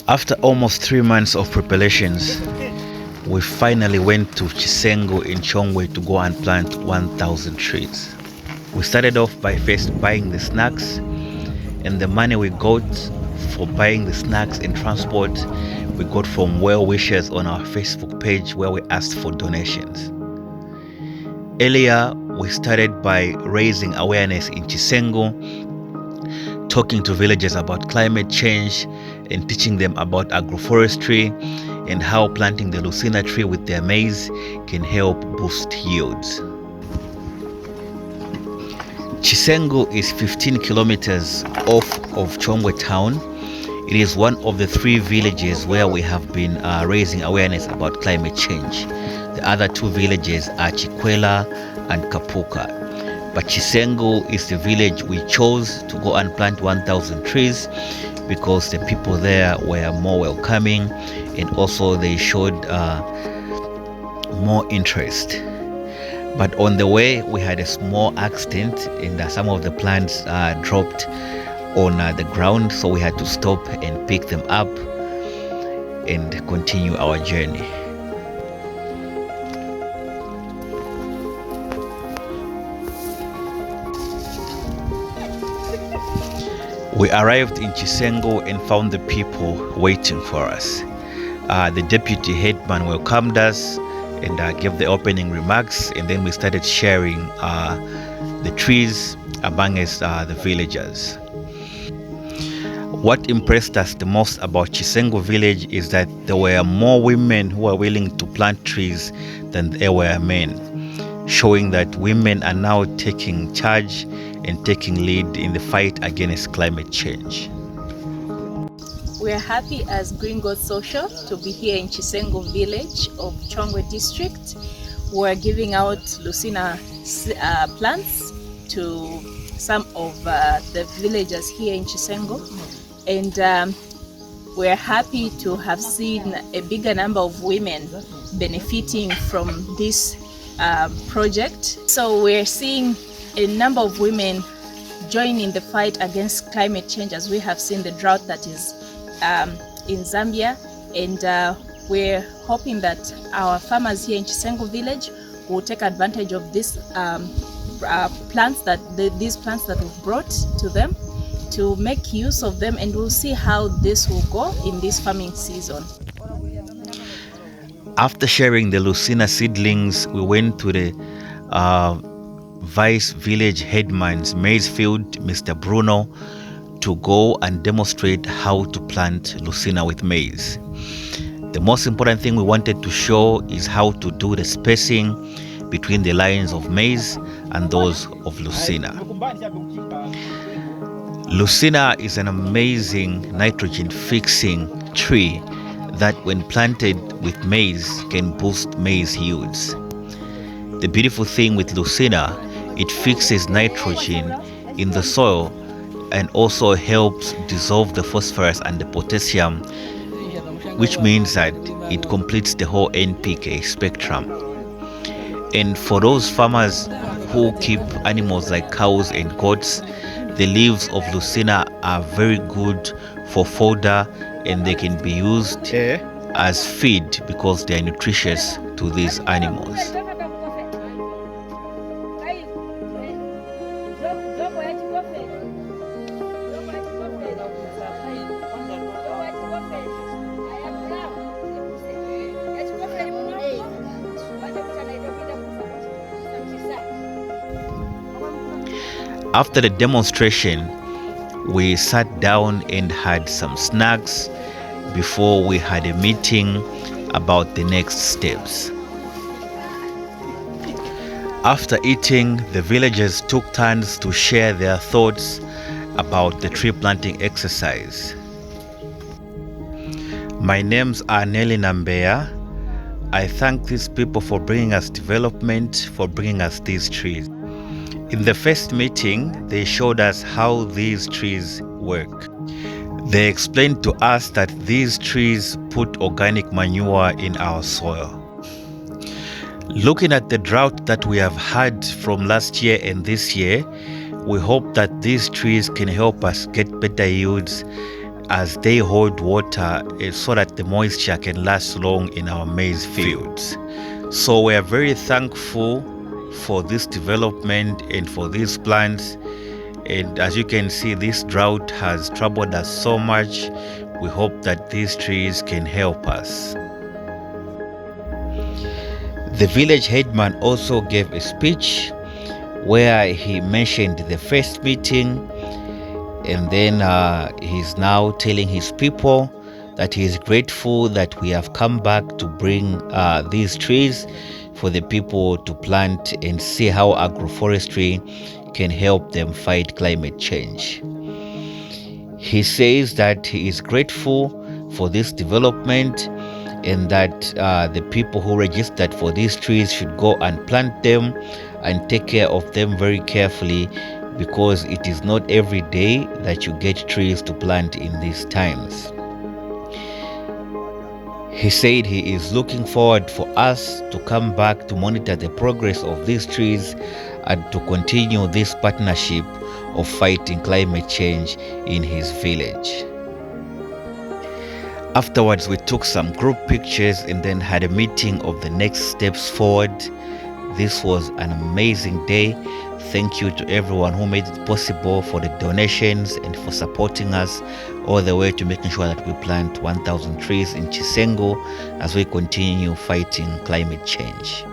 After almost 3 months of preparations, we finally went to Chisengo in Chongwe to go and plant 1,000 trees. We started off by first buying the snacks, and the money we got for buying the snacks and transport we got from well wishers on our Facebook page where we asked for donations. Earlier, we started by raising awareness in Chisengo, talking to villagers about climate change and teaching them about agroforestry and how planting the Lucina tree with their maize can help boost yields. Chisengo is 15 kilometers off of Chongwe town. It is one of the 3 villages where we have been raising awareness about climate change. The other 2 villages are Chikwela and Kapuka. But Chisengo is the village we chose to go and plant 1,000 trees because the people there were more welcoming and also they showed more interest. But on the way, we had a small accident and some of the plants dropped on the ground, so we had to stop and pick them up and continue our journey. We arrived in Chisengo and found the people waiting for us. The deputy headman welcomed us and gave the opening remarks, and then we started sharing the trees amongst the villagers. What impressed us the most about Chisengo village is that there were more women who were willing to plant trees than there were men, showing that women are now taking charge and taking lead in the fight against climate change. We are happy as Green God Social to be here in Chisengo village of Chongwe district. We are giving out Lucina plants to some of the villagers here in Chisengo, and we are happy to have seen a bigger number of women benefiting from this project. So we're seeing a number of women joining the fight against climate change, as we have seen the drought that is in Zambia, and we're hoping that our farmers here in Chisengo village will take advantage of this these plants that we've brought to them, to make use of them, and we'll see how this will go in this farming season. After sharing the Lucina seedlings, we went to the Vice Village Headman's maize field, Mr. Bruno, to go and demonstrate how to plant Lucina with maize. The most important thing we wanted to show is how to do the spacing between the lines of maize and those of Lucina. Lucina is an amazing nitrogen fixing tree that when planted with maize can boost maize yields. The beautiful thing with Lucina, it fixes nitrogen in the soil and also helps dissolve the phosphorus and the potassium, which means that it completes the whole NPK spectrum. And for those farmers who keep animals like cows and goats, the leaves of Lucina are very good for fodder and they can be used as feed because they are nutritious to these animals. After the demonstration, we sat down and had some snacks before we had a meeting about the next steps. After eating, the villagers took turns to share their thoughts about the tree planting exercise. My names are Nelly Nambeya. I thank these people for bringing us development, for bringing us these trees. In the first meeting, they showed us how these trees work. They explained to us that these trees put organic manure in our soil. Looking at the drought that we have had from last year and this year, we hope that these trees can help us get better yields as they hold water so that the moisture can last long in our maize fields. So we are very thankful for this development and for these plants. And as you can see, this drought has troubled us so much. We hope that these trees can help us. The village headman also gave a speech where he mentioned the first meeting, and then he's now telling his people that he is grateful that we have come back to bring these trees for the people to plant and see how agroforestry can help them fight climate change. He says that he is grateful for this development and that the people who registered for these trees should go and plant them and take care of them very carefully, because it is not every day that you get trees to plant in these times. He said he is looking forward for us to come back to monitor the progress of these trees and to continue this partnership of fighting climate change in his village. Afterwards, we took some group pictures and then had a meeting of the next steps forward. This was an amazing day. Thank you to everyone who made it possible, for the donations and for supporting us all the way to making sure that we plant 1,000 trees in Chisengo as we continue fighting climate change.